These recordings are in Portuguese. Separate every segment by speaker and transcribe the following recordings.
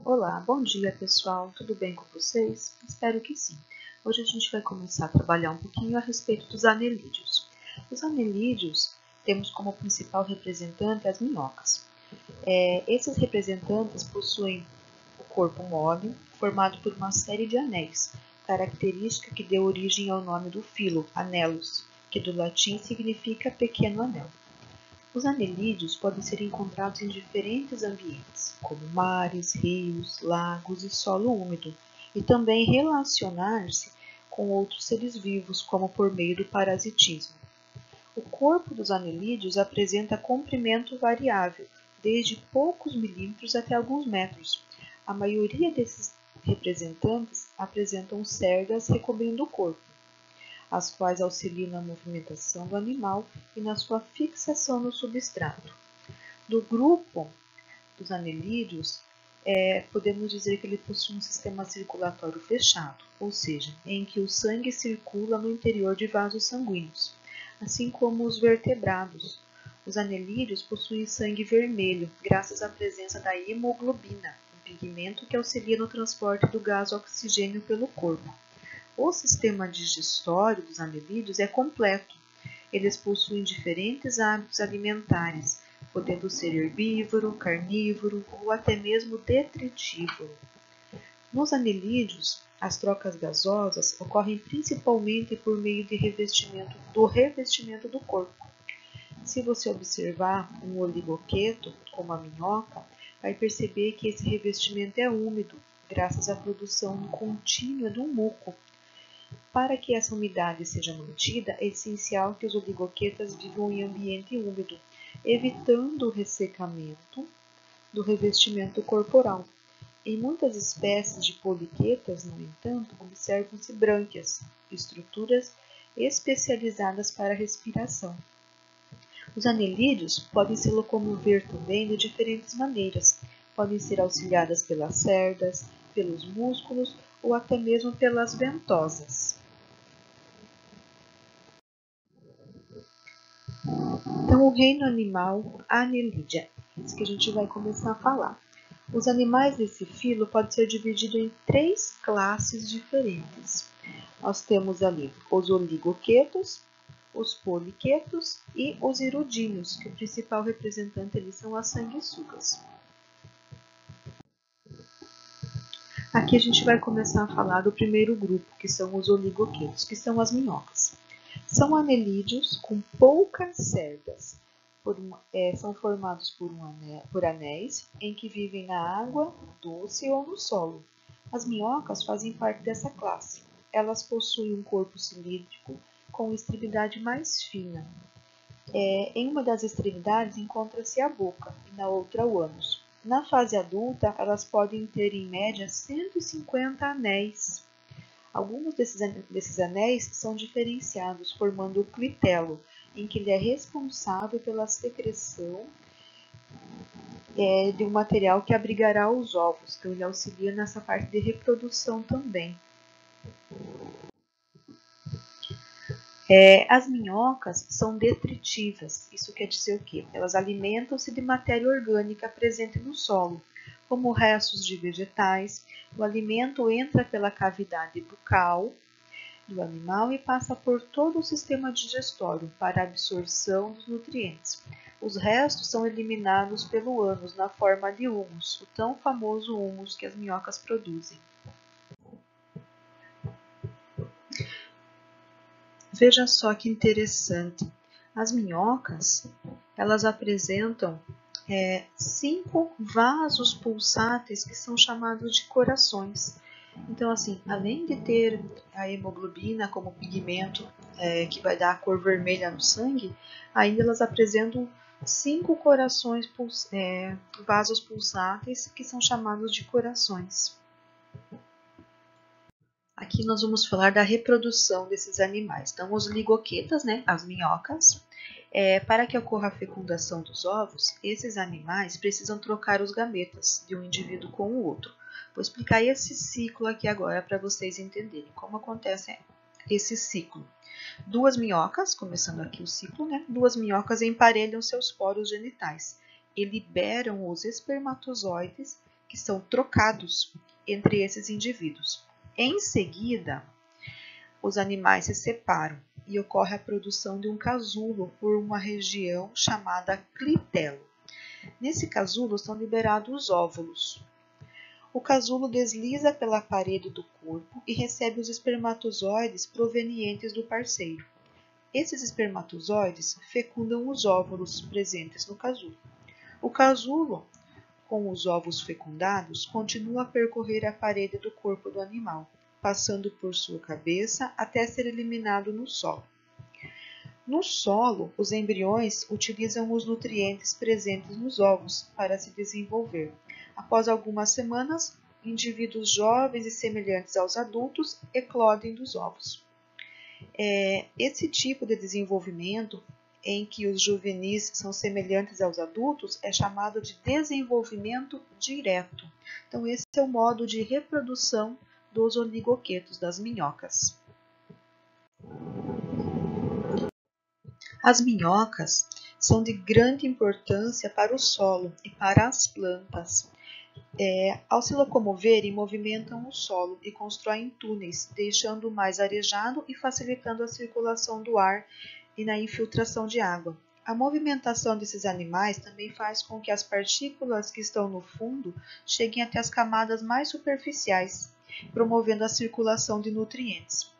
Speaker 1: Olá, bom dia pessoal, tudo bem com vocês? Espero que sim. Hoje a gente vai começar a trabalhar um pouquinho a respeito dos anelídeos. Os anelídeos temos como principal representante as minhocas. Esses representantes possuem o corpo mole, formado por uma série de anéis, característica que deu origem ao nome do filo, anellus, que do latim significa pequeno anel. Os anelídeos podem ser encontrados em diferentes ambientes, como mares, rios, lagos e solo úmido, e também relacionar-se com outros seres vivos, como por meio do parasitismo. O corpo dos anelídeos apresenta comprimento variável, desde poucos milímetros até alguns metros. A maioria desses representantes apresentam cerdas recobrindo o corpo, as quais auxiliam na movimentação do animal e na sua fixação no substrato. Do grupo dos anelídeos, podemos dizer que ele possui um sistema circulatório fechado, ou seja, em que o sangue circula no interior de vasos sanguíneos, assim como os vertebrados. Os anelídeos possuem sangue vermelho, graças à presença da hemoglobina, um pigmento que auxilia no transporte do gás oxigênio pelo corpo. O sistema digestório dos anelídeos é completo. Eles possuem diferentes hábitos alimentares, podendo ser herbívoro, carnívoro ou até mesmo detritívoro. Nos anelídeos, as trocas gasosas ocorrem principalmente por meio de revestimento do corpo. Se você observar um oligoqueto, como a minhoca, vai perceber que esse revestimento é úmido, graças à produção contínua do muco. Para que essa umidade seja mantida, é essencial que os oligoquetas vivam em ambiente úmido, evitando o ressecamento do revestimento corporal. Em muitas espécies de poliquetas, no entanto, observam-se brânquias, estruturas especializadas para a respiração. Os anelídeos podem se locomover também de diferentes maneiras. Podem ser auxiliadas pelas cerdas, pelos músculos ou até mesmo pelas ventosas. Então, o reino animal Annelida, isso que a gente vai começar a falar. Os animais desse filo podem ser divididos em 3 classes diferentes. Nós temos ali os oligoquetos, os poliquetos e os hirudíneos, que o principal representante ali são as sanguessugas. Aqui a gente vai começar a falar do primeiro grupo, que são os oligoquetos, que são as minhocas. São anelídeos com poucas cerdas. São formados por anéis em que vivem na água doce ou no solo. As minhocas fazem parte dessa classe. Elas possuem um corpo cilíndrico com extremidade mais fina. Em uma das extremidades encontra-se a boca e na outra o ânus. Na fase adulta, elas podem ter em média 150 anéis. Alguns desses anéis são diferenciados, formando o clitelo, em que ele é responsável pela secreção de um material que abrigará os ovos. Então, ele auxilia nessa parte de reprodução também. As minhocas são detritivas. Isso quer dizer o quê? Elas alimentam-se de matéria orgânica presente no solo, como restos de vegetais. O alimento entra pela cavidade bucal do animal e passa por todo o sistema digestório para a absorção dos nutrientes. Os restos são eliminados pelo ânus na forma de humus, o tão famoso humus que as minhocas produzem. Veja só que interessante. As minhocas, elas apresentam 5 vasos pulsáteis que são chamados de corações. Então, assim, além de ter a hemoglobina como pigmento que vai dar a cor vermelha no sangue, ainda elas apresentam 5 vasos pulsáteis que são chamados de corações. Aqui nós vamos falar da reprodução desses animais. Então, os ligoquetas, né, as minhocas, para que ocorra a fecundação dos ovos, esses animais precisam trocar os gametas de um indivíduo com o outro. Vou explicar esse ciclo aqui agora para vocês entenderem como acontece esse ciclo. 2 minhocas, começando aqui o ciclo, né? 2 minhocas emparelham seus poros genitais e liberam os espermatozoides que são trocados entre esses indivíduos. Em seguida, os animais se separam e ocorre a produção de um casulo por uma região chamada clitelo. Nesse casulo são liberados os óvulos. O casulo desliza pela parede do corpo e recebe os espermatozoides provenientes do parceiro. Esses espermatozoides fecundam os óvulos presentes no casulo. O casulo, com os ovos fecundados, continua a percorrer a parede do corpo do animal, passando por sua cabeça até ser eliminado no solo. No solo, os embriões utilizam os nutrientes presentes nos ovos para se desenvolver. Após algumas semanas, indivíduos jovens e semelhantes aos adultos eclodem dos ovos. Esse tipo de desenvolvimento, em que os juvenis são semelhantes aos adultos, é chamado de desenvolvimento direto. Então, esse é o modo de reprodução dos oligoquetos, das minhocas. As minhocas são de grande importância para o solo e para as plantas. Ao se locomoverem, movimentam o solo e constroem túneis, deixando-o mais arejado e facilitando a circulação do ar e na infiltração de água. A movimentação desses animais também faz com que as partículas que estão no fundo cheguem até as camadas mais superficiais, promovendo a circulação de nutrientes.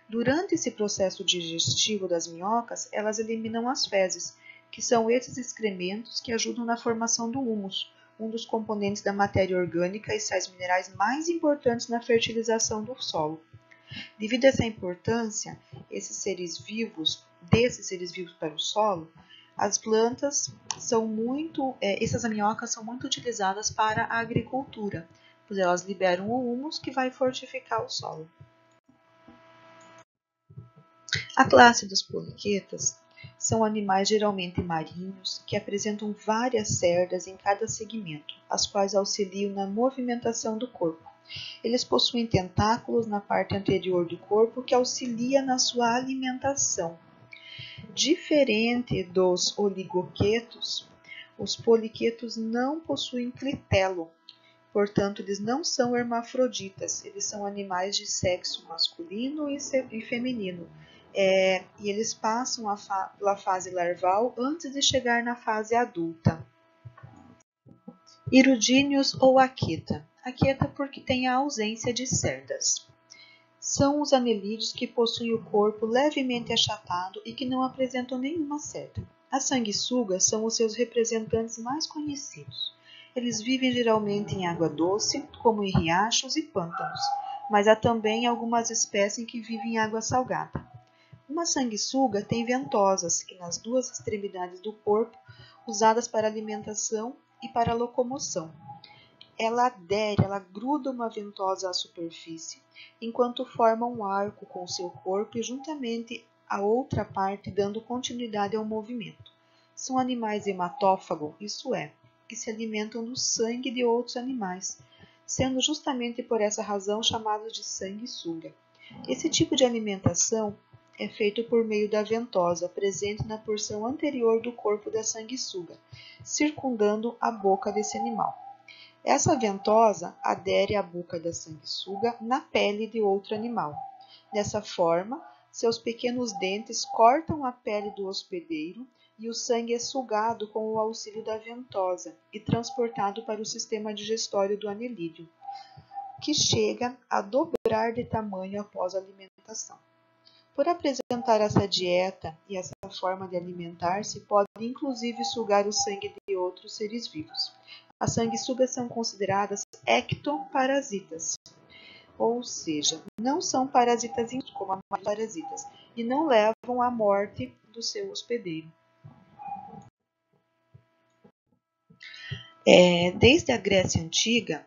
Speaker 1: Durante esse processo digestivo das minhocas, elas eliminam as fezes, que são esses excrementos que ajudam na formação do humus, um dos componentes da matéria orgânica e sais minerais mais importantes na fertilização do solo. Devido a essa importância, desses seres vivos para o solo, as plantas essas minhocas são muito utilizadas para a agricultura, pois elas liberam o humus que vai fortificar o solo. A classe dos poliquetas são animais geralmente marinhos que apresentam várias cerdas em cada segmento, as quais auxiliam na movimentação do corpo. Eles possuem tentáculos na parte anterior do corpo que auxilia na sua alimentação. Diferente dos oligoquetos, os poliquetos não possuem clitelo, portanto, eles não são hermafroditas, eles são animais de sexo masculino e feminino. E eles passam pela fase larval antes de chegar na fase adulta. Hirudíneos ou aqueta. Aqueta porque tem a ausência de cerdas. São os anelídeos que possuem o corpo levemente achatado e que não apresentam nenhuma cerda. As sanguessugas são os seus representantes mais conhecidos. Eles vivem geralmente em água doce, como em riachos e pântanos, mas há também algumas espécies que vivem em água salgada. Uma sanguessuga tem ventosas, que nas duas extremidades do corpo, usadas para alimentação e para locomoção. Ela gruda uma ventosa à superfície, enquanto forma um arco com seu corpo e juntamente a outra parte dando continuidade ao movimento. São animais hematófagos, isso é, que se alimentam do sangue de outros animais, sendo justamente por essa razão chamados de sanguessuga. Esse tipo de alimentação é feito por meio da ventosa, presente na porção anterior do corpo da sanguessuga, circundando a boca desse animal. Essa ventosa adere à boca da sanguessuga na pele de outro animal. Dessa forma, seus pequenos dentes cortam a pele do hospedeiro e o sangue é sugado com o auxílio da ventosa e transportado para o sistema digestório do anelídeo, que chega a dobrar de tamanho após a alimentação. Por apresentar essa dieta e essa forma de alimentar-se, pode inclusive sugar o sangue de outros seres vivos. As sanguessugas são consideradas ectoparasitas, ou seja, não são parasitas como a maioria dos parasitas, e não levam à morte do seu hospedeiro. Desde a Grécia Antiga,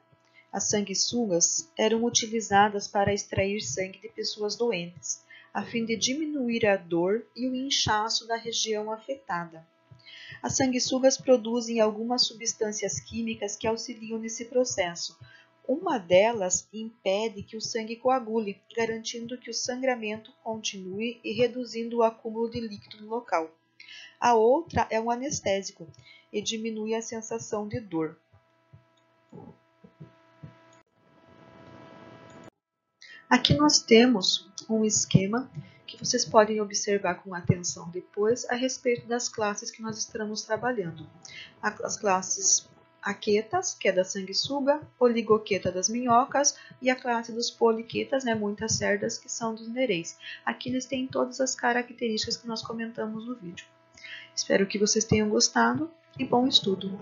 Speaker 1: as sanguessugas eram utilizadas para extrair sangue de pessoas doentes, a fim de diminuir a dor e o inchaço da região afetada. As sanguessugas produzem algumas substâncias químicas que auxiliam nesse processo. Uma delas impede que o sangue coagule, garantindo que o sangramento continue e reduzindo o acúmulo de líquido no local. A outra é um anestésico e diminui a sensação de dor. Aqui nós temos um esquema que vocês podem observar com atenção depois a respeito das classes que nós estamos trabalhando. As classes aquetas, que é da sanguessuga, oligoqueta das minhocas, e a classe dos poliquetas, muitas cerdas, que são dos nereis. Aqui eles têm todas as características que nós comentamos no vídeo. Espero que vocês tenham gostado e bom estudo!